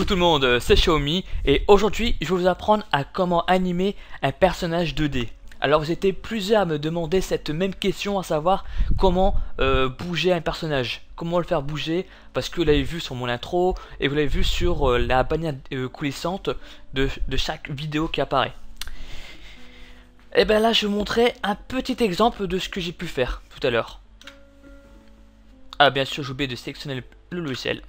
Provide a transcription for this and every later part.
tout le monde, c'est Xiaomi et aujourd'hui je vais vous apprendre à comment animer un personnage 2D. Alors vous étiez plusieurs à me demander cette même question, à savoir comment bouger un personnage, comment le faire bouger, parce que vous l'avez vu sur mon intro et vous l'avez vu sur la bannière coulissante de chaque vidéo qui apparaît. Et bien là je vais vous montrer un petit exemple de ce que j'ai pu faire tout à l'heure. Ah bien sûr j'ai oublié de sélectionner le logiciel.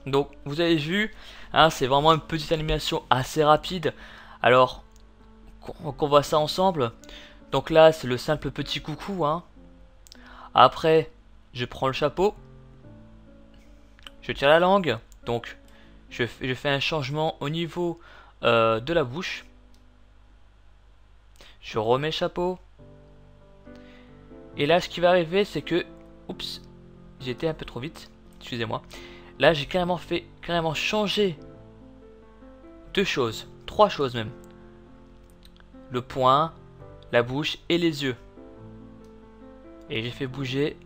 Donc vous avez vu, hein, c'est vraiment une petite animation assez rapide. Alors qu'on voit ça ensemble. Donc là c'est le simple petit coucou, hein. Après je prends le chapeau, je tire la langue, donc je fais un changement au niveau de la bouche. Je remets le chapeau. Et là ce qui va arriver c'est que, oups, j'ai été un peu trop vite, excusez-moi. Là j'ai carrément changé deux choses, trois choses même. Le poing, la bouche et les yeux. Et j'ai fait bouger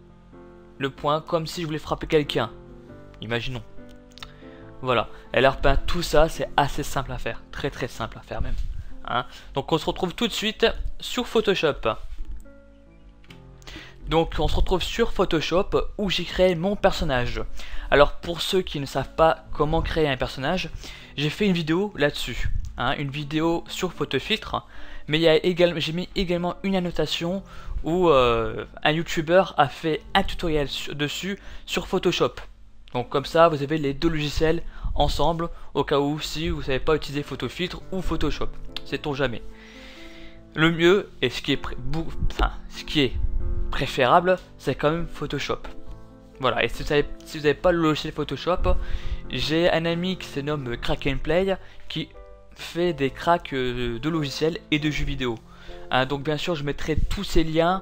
le poing comme si je voulais frapper quelqu'un. Imaginons. Voilà. Et alors ben, tout ça c'est assez simple à faire. Très simple à faire même. Hein. Donc on se retrouve tout de suite sur Photoshop. Donc on se retrouve sur Photoshop où j'ai créé mon personnage. Alors pour ceux qui ne savent pas comment créer un personnage, j'ai fait une vidéo là-dessus, hein, une vidéo sur Photofiltre, mais j'ai mis également une annotation où un YouTuber a fait un tutoriel dessus sur Photoshop. Donc comme ça vous avez les deux logiciels ensemble au cas où si vous ne savez pas utiliser Photofiltre ou Photoshop, sait-on jamais. Le mieux et ce qui est préférable, c'est quand même Photoshop. Voilà, et si vous n'avez pas le logiciel Photoshop, j'ai un ami qui se nomme Crack and Play qui fait des cracks de logiciels et de jeux vidéo. Hein, donc bien sûr je mettrai tous ces liens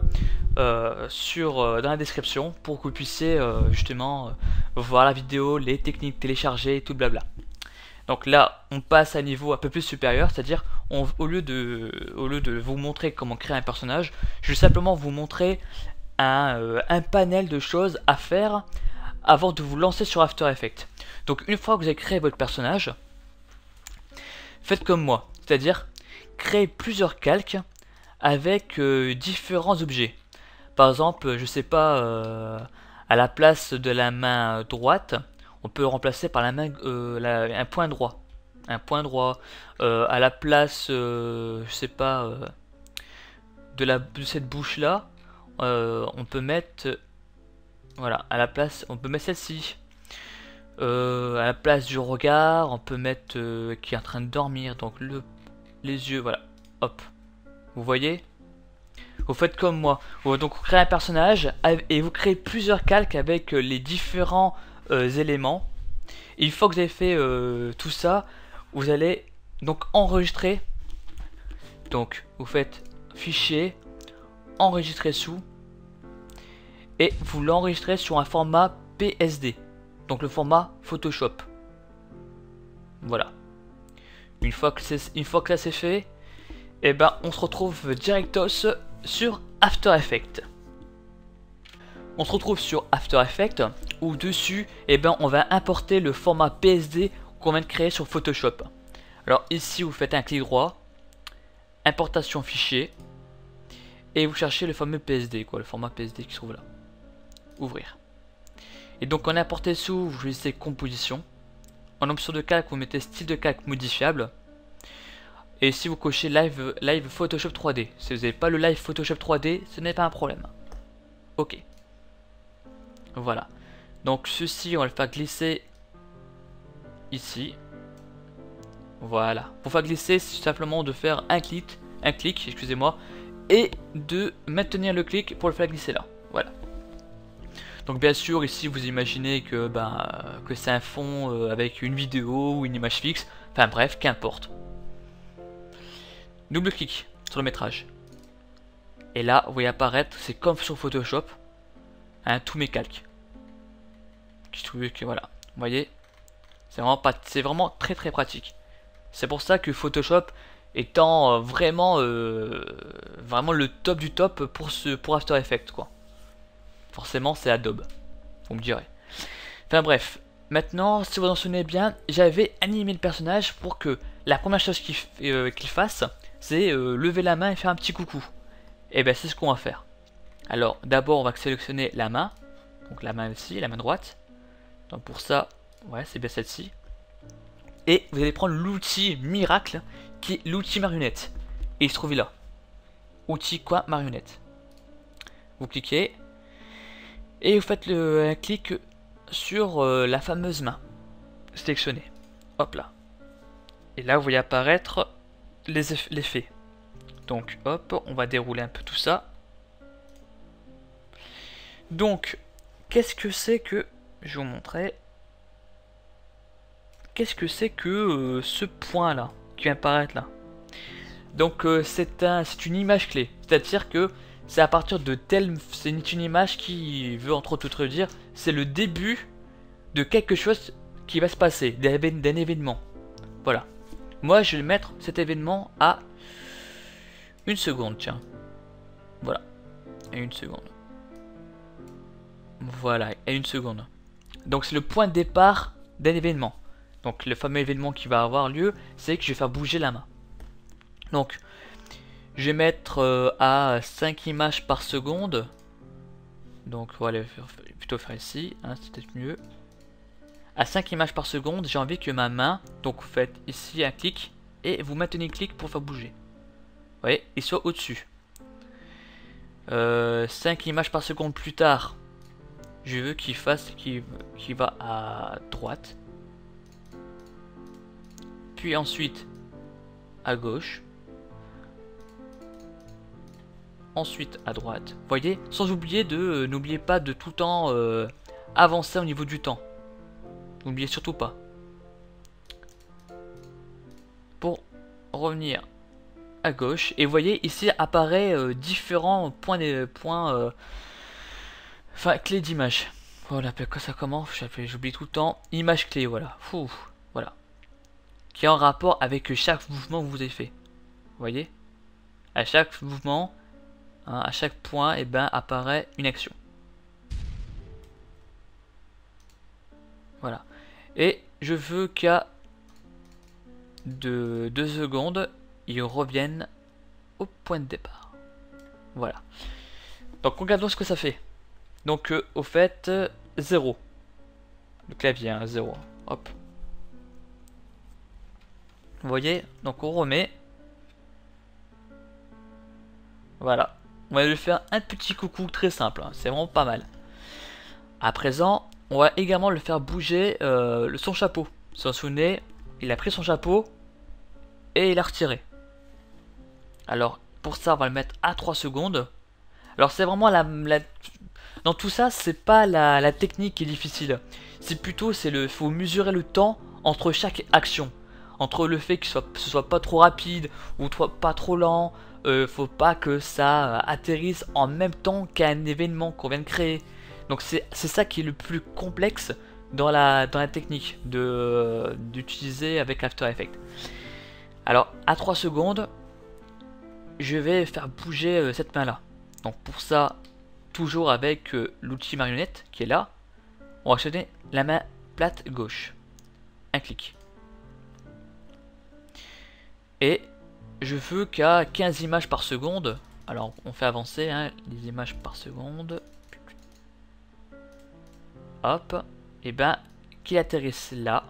dans la description pour que vous puissiez justement voir la vidéo, les techniques téléchargées et tout blabla. Donc là on passe à un niveau un peu plus supérieur, c'est-à-dire au lieu de vous montrer comment créer un personnage, je vais simplement vous montrer un panel de choses à faire avant de vous lancer sur After Effects. Donc une fois que vous avez créé votre personnage, faites comme moi, c'est-à-dire créez plusieurs calques avec différents objets. Par exemple, je sais pas, à la place de la main droite, on peut le remplacer par la main, un point droit. Un point droit. À la place, je sais pas, de cette bouche là, on peut mettre, voilà, à la place, on peut mettre celle-ci. À la place du regard, on peut mettre qui est en train de dormir, donc les yeux, voilà, hop. Vous voyez? Vous faites comme moi. Donc vous créez un personnage et vous créez plusieurs calques avec les différents éléments. Et une fois que vous avez fait tout ça, vous allez donc enregistrer. Donc vous faites fichier, enregistrer sous, et vous l'enregistrez sur un format PSD, donc le format Photoshop. Voilà. Une fois que ça c'est fait, et ben on se retrouve directos sur After Effects. On se retrouve sur After Effects où dessus, et ben on va importer le format PSD qu'on vient de créer sur Photoshop. Alors ici vous faites un clic droit, importation fichier, et vous cherchez le fameux PSD, quoi, le format PSD qui se trouve là. Ouvrir. Et donc en importer sous, vous choisissez composition. En option de calque, vous mettez style de calque modifiable. Et si vous cochez live Photoshop 3D, si vous n'avez pas le live Photoshop 3D, ce n'est pas un problème. Ok. Voilà. Donc ceci, on va le faire glisser ici. Voilà. Pour faire glisser, c'est simplement de faire un clic, excusez-moi, et de maintenir le clic pour le faire glisser là. Voilà. Donc bien sûr ici vous imaginez que c'est un fond avec une vidéo ou une image fixe, enfin bref, qu'importe. Double clic sur le métrage. Et là vous voyez apparaître, c'est comme sur Photoshop, hein, tous mes calques. Voilà, vous voyez, c'est vraiment très pratique. C'est pour ça que Photoshop étant vraiment le top du top pour After Effects quoi. Forcément c'est Adobe, vous me direz. Enfin bref, maintenant si vous en souvenez bien, j'avais animé le personnage pour que la première chose qu'il fasse, c'est lever la main et faire un petit coucou. Et ben c'est ce qu'on va faire. Alors d'abord on va sélectionner la main, donc la main ici, la main droite. Donc pour ça, ouais c'est bien celle-ci. Et vous allez prendre l'outil miracle qui est l'outil marionnette. Et il se trouve là. Outil quoi marionnette. Vous cliquez et vous faites un clic sur la fameuse main sélectionnée. Hop là. Et là vous voyez apparaître l'effet. Donc hop, on va dérouler un peu tout ça. Donc, qu'est-ce que c'est que... Je vais vous montrer. Qu'est-ce que c'est que ce point là qui vient apparaître là? Donc c'est une image clé, c'est-à-dire que c'est à partir de c'est une image qui veut entre autres dire c'est le début de quelque chose qui va se passer, d'un événement. Voilà. Moi je vais mettre cet événement à 1 seconde, tiens. Voilà. Et 1 seconde. Voilà, et 1 seconde. Donc c'est le point de départ d'un événement. Donc le fameux événement qui va avoir lieu, c'est que je vais faire bouger la main. Donc je vais mettre à 5 images par seconde. Donc voilà, plutôt faire ici, hein, c'est peut-être mieux. À 5 images par seconde, j'ai envie que ma main, donc vous faites ici un clic et vous maintenez le clic pour faire bouger. Vous voyez, il soit au-dessus. 5 images par seconde plus tard, je veux qu'il fasse, qu'il va à droite. Puis ensuite à gauche. Ensuite à droite. Vous voyez, sans oublier de, n'oubliez pas de tout le temps avancer au niveau du temps. N'oubliez surtout pas. Pour revenir à gauche. Et vous voyez, ici apparaît différents points, enfin, clés d'image. Voilà, quoi ça commence? J'oublie tout le temps. Image clé, voilà. Fou, voilà. Qui est en rapport avec chaque mouvement que vous avez fait. Vous voyez? À chaque mouvement, hein, à chaque point, et ben apparaît une action. Voilà. Et je veux qu'à 2 secondes, ils reviennent au point de départ. Voilà. Donc regardons ce que ça fait. Donc au fait, 0. Le clavier, hein, 0. Hop. Vous voyez, donc on remet. Voilà. On va lui faire un petit coucou très simple, hein. C'est vraiment pas mal. À présent, on va également le faire bouger son chapeau. Si vous vous souvenez, il a pris son chapeau et il a retiré. Alors pour ça, on va le mettre à 3 secondes. Alors c'est vraiment dans tout ça, c'est pas la technique qui est difficile. C'est plutôt, faut mesurer le temps entre chaque action. Entre le fait que ce soit pas trop rapide ou pas trop lent. Faut pas que ça atterrisse en même temps qu'un événement qu'on vient de créer. Donc c'est ça qui est le plus complexe dans la technique d'utiliser avec After Effects. Alors à 3 secondes, je vais faire bouger cette main là. Donc pour ça, toujours avec l'outil marionnette qui est là, on va actionner la main plate gauche. Un clic. Et je veux qu'à 15 images par seconde, alors on fait avancer hein, les images par seconde. Hop, et ben qu'il atterrisse là.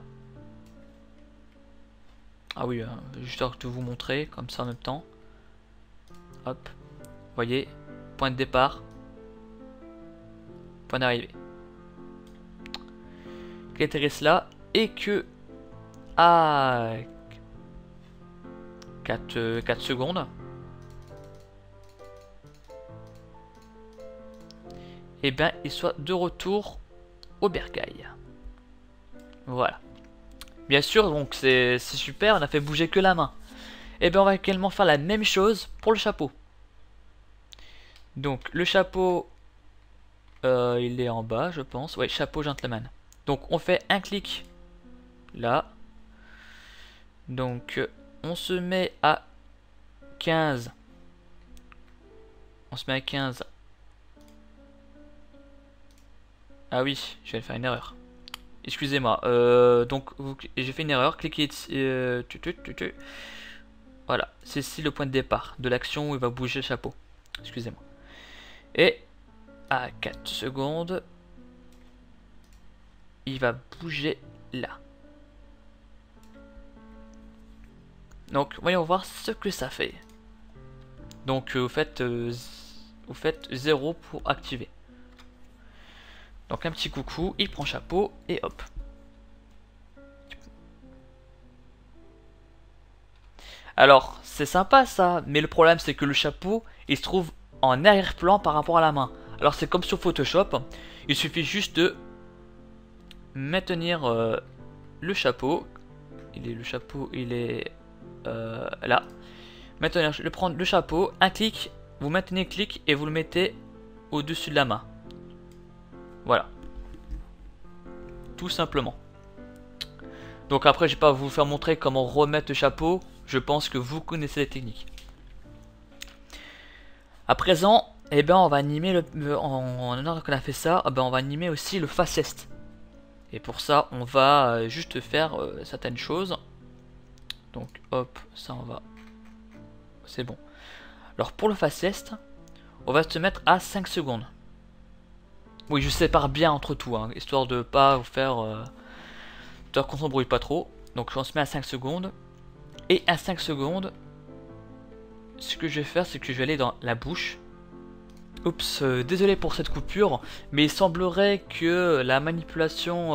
Ah oui, juste de vous montrer comme ça en même temps. Hop, vous voyez, point de départ, point d'arrivée. Qu'il atterrisse là et que à 4 secondes, et ben il soit de retour au bercail. Voilà. Bien sûr, donc c'est super, on a fait bouger que la main. Et bien on va également faire la même chose pour le chapeau. Donc le chapeau, il est en bas je pense. Oui, chapeau gentleman. Donc on fait un clic là. Donc on se met à 15. On se met à 15. Ah oui, je viens de faire une erreur. Excusez-moi. Donc, j'ai fait une erreur. Cliquez ici. Voilà, c'est ici le point de départ de l'action où il va bouger le chapeau. Excusez-moi. Et à 4 secondes, il va bouger là. Donc, voyons voir ce que ça fait. Donc, vous faites 0 pour activer. Donc, un petit coucou, il prend chapeau et hop. Alors, c'est sympa ça, mais le problème c'est que le chapeau, il se trouve en arrière-plan par rapport à la main. Alors, c'est comme sur Photoshop, il suffit juste de maintenir le chapeau. Le chapeau, il est là. Maintenant, je vais prendre le chapeau, un clic, vous maintenez le clic et vous le mettez au-dessus de la main. Voilà. Tout simplement. Donc après, je vais pas vous faire montrer comment remettre le chapeau. Je pense que vous connaissez les techniques. À présent, eh ben, on va animer en ordre qu'on a fait ça, eh ben, on va animer aussi le faciès. Et pour ça, on va juste faire certaines choses. Donc hop, ça on va. C'est bon. Alors pour le faciès, on va se mettre à 5 secondes. Oui, je sépare bien entre tout, hein, histoire de pas vous faire qu'on s'embrouille pas trop. Donc on se met à 5 secondes. Et à 5 secondes, ce que je vais faire, c'est que je vais aller dans la bouche. Oups, désolé pour cette coupure, mais il semblerait que la manipulation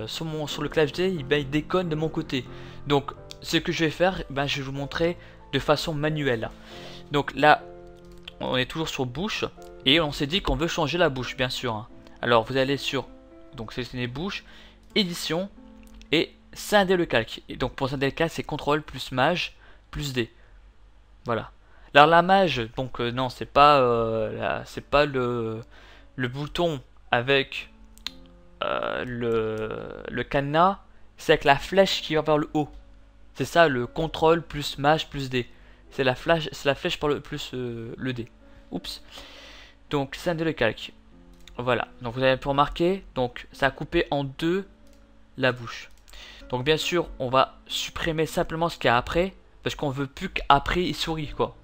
sur le clavier, il déconne de mon côté. Donc ce que je vais faire, je vais vous montrer de façon manuelle. Donc là, on est toujours sur bouche, et on s'est dit qu'on veut changer la bouche, bien sûr, hein. Alors vous allez sur, donc sélectionnez bouche, édition, et scinder le calque. Et donc pour scinder le calque, c'est CTRL plus Maj plus D. Voilà. Alors la Maj, donc non, c'est pas le bouton avec le cadenas, c'est avec la flèche qui va vers le haut. C'est ça le CTRL plus Maj plus D. C'est la flèche par le plus le D. Oups. Donc scinder le calque. Voilà. Donc vous avez pu remarquer, donc ça a coupé en deux la bouche. Donc bien sûr, on va supprimer simplement ce qu'il y a après, parce qu'on veut plus qu'après il sourit, quoi.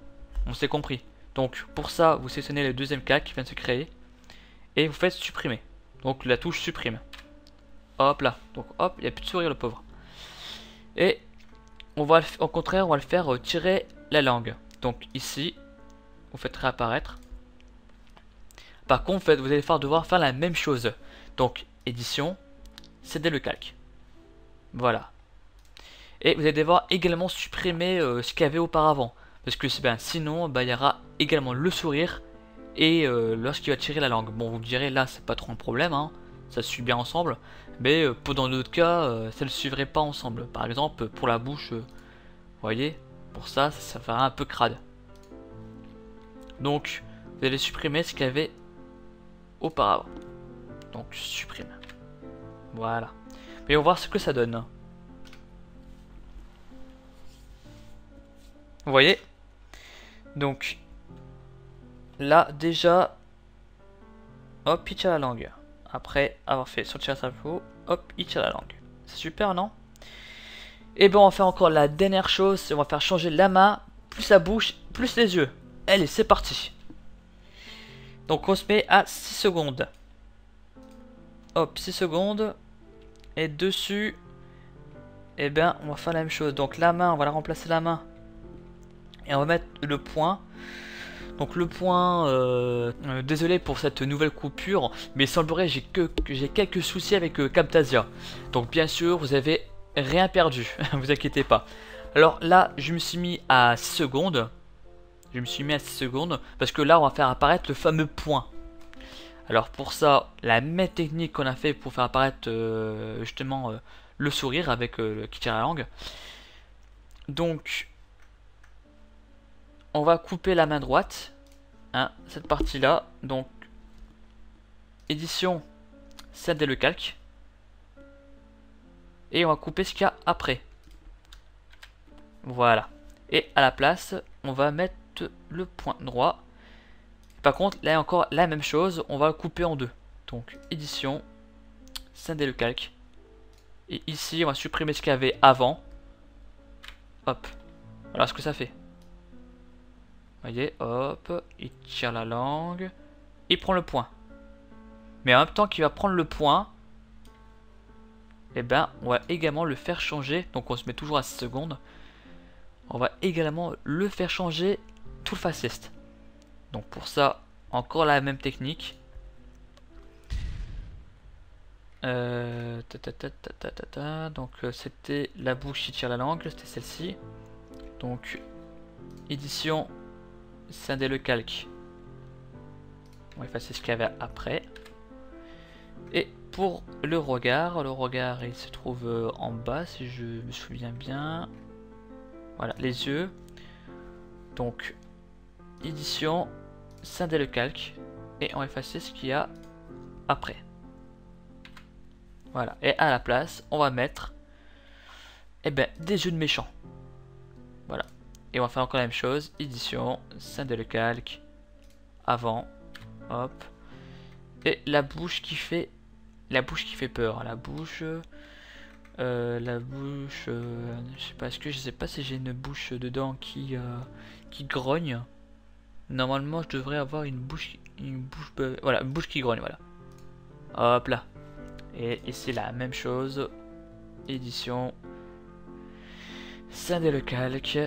On s'est compris. Donc pour ça, vous sélectionnez le deuxième calque qui vient de se créer, et vous faites supprimer. Donc la touche supprime. Hop là. Donc hop, il n'y a plus de sourire le pauvre. Et on va, au contraire, on va le faire tirer la langue. Donc ici, vous faites réapparaître. Par contre, vous allez devoir faire la même chose. Donc édition, céder le calque. Voilà. Et vous allez devoir également supprimer ce qu'il y avait auparavant. Parce que sinon, il y aura également le sourire et lorsqu'il va tirer la langue. Bon, vous me direz, là, c'est pas trop un problème, hein, ça se suit bien ensemble. Mais dans d'autres cas, ça ne suivrait pas ensemble. Par exemple, pour la bouche, vous voyez, pour ça fera un peu crade. Donc, vous allez supprimer ce qu'il y avait auparavant. Donc, supprime. Voilà. Et on va voir ce que ça donne. Vous voyez? Donc là déjà, hop, il tire la langue. Après avoir fait sortir sa peau, hop, il tire la langue. C'est super, non? Et bon, on va faire encore la dernière chose, on va faire changer la main, plus la bouche, plus les yeux. Allez, c'est parti. Donc on se met à 6 secondes. Hop, 6 secondes. Et dessus, on va faire la même chose. Donc la main, on va la remplacer la main. Et on va mettre le point. Donc le point, désolé pour cette nouvelle coupure, mais il semblerait que j'ai quelques soucis avec Camtasia. Donc bien sûr, vous avez rien perdu, vous inquiétez pas. Alors là, je me suis mis à 6 secondes. Je me suis mis à 6 secondes parce que là, on va faire apparaître le fameux point. Alors pour ça, la même technique qu'on a fait pour faire apparaître justement le sourire avec qui tire la langue. Donc on va couper la main droite, hein, cette partie là. Donc édition, scinder le calque, et on va couper ce qu'il y a après. Voilà. Et à la place, on va mettre le point droit. Par contre, là encore la même chose, on va le couper en deux. Donc édition, scinder le calque. Et ici, on va supprimer ce qu'il y avait avant. Hop, voilà ce que ça fait. Vous voyez, hop, il tire la langue, il prend le point. Mais en même temps qu'il va prendre le point, et ben on va également le faire changer. Donc on se met toujours à 6 secondes. On va également le faire changer tout le fastest. Donc pour ça, encore la même technique. Donc c'était la bouche qui tire la langue, c'était celle-ci. Donc édition, scinder le calque. On va effacer ce qu'il y avait après. Et pour le regard il se trouve en bas si je me souviens bien. Voilà, les yeux. Donc édition, scinder le calque. Et on va effacer ce qu'il y a après. Voilà, et à la place, on va mettre des yeux de méchants. Voilà. Et on va faire encore la même chose. Édition, scinder le calque. Avant. Hop. Et la bouche qui fait peur. La bouche. Je sais pas, je sais pas si j'ai une bouche dedans qui grogne. Normalement, je devrais avoir une bouche voilà, une bouche qui grogne, voilà. Hop là. Et c'est la même chose. Édition, scinder le calque.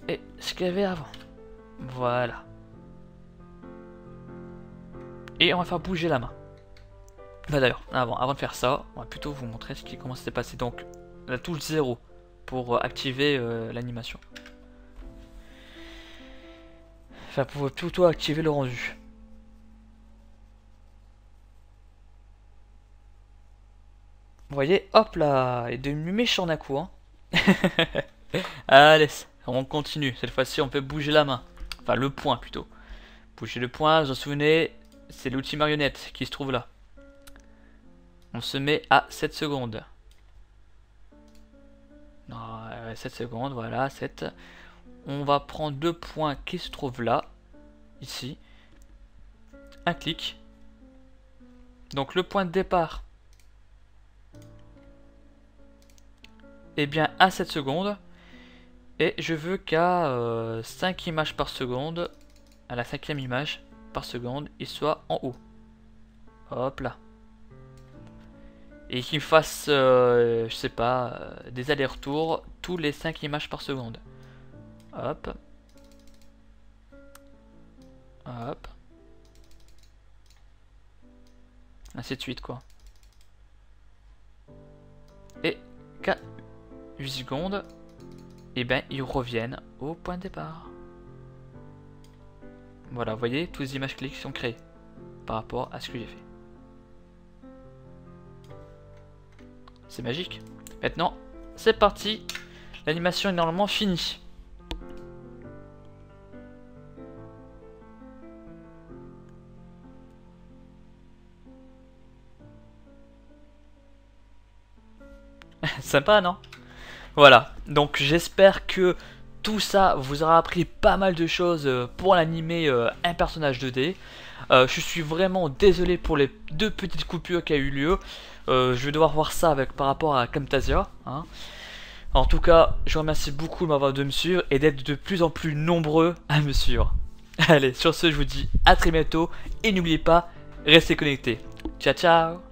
Et ce qu'il y avait avant. Voilà. Et on va faire bouger la main. Bah d'ailleurs, avant de faire ça, on va plutôt vous montrer comment ça s'est passé. Donc, la touche 0 pour activer l'animation. Enfin, pour plutôt activer le rendu. Vous voyez, hop là, il est devenu méchant d'un coup. Hein. Allez, on continue. Cette fois-ci, on peut bouger la main. Enfin, le poing plutôt. Bouger le poing, vous vous souvenez, c'est l'outil marionnette qui se trouve là. On se met à 7 secondes. Non, 7 secondes, voilà, 7. On va prendre deux points qui se trouvent là, ici. Un clic. Donc le point de départ, et bien à 7 secondes. Et je veux qu'à 5 images par seconde, à la 5e image par seconde, il soit en haut. Hop là. Et qu'il me fasse, je sais pas, des allers-retours tous les 5 images par seconde. Hop. Hop. Ainsi de suite, quoi. Et qu'à 8 secondes, et ben ils reviennent au point de départ. Voilà, vous voyez, toutes les images clics sont créées par rapport à ce que j'ai fait. C'est magique. Maintenant, c'est parti. L'animation est normalement finie. Sympa, non? Voilà, donc j'espère que tout ça vous aura appris pas mal de choses pour l'animer un personnage 2D. Je suis vraiment désolé pour les deux petites coupures qui a eu lieu. Je vais devoir voir ça par rapport à Camtasia. Hein. En tout cas, je vous remercie beaucoup de me suivre et d'être de plus en plus nombreux à me suivre. Allez, sur ce, je vous dis à très bientôt et n'oubliez pas, restez connectés. Ciao, ciao!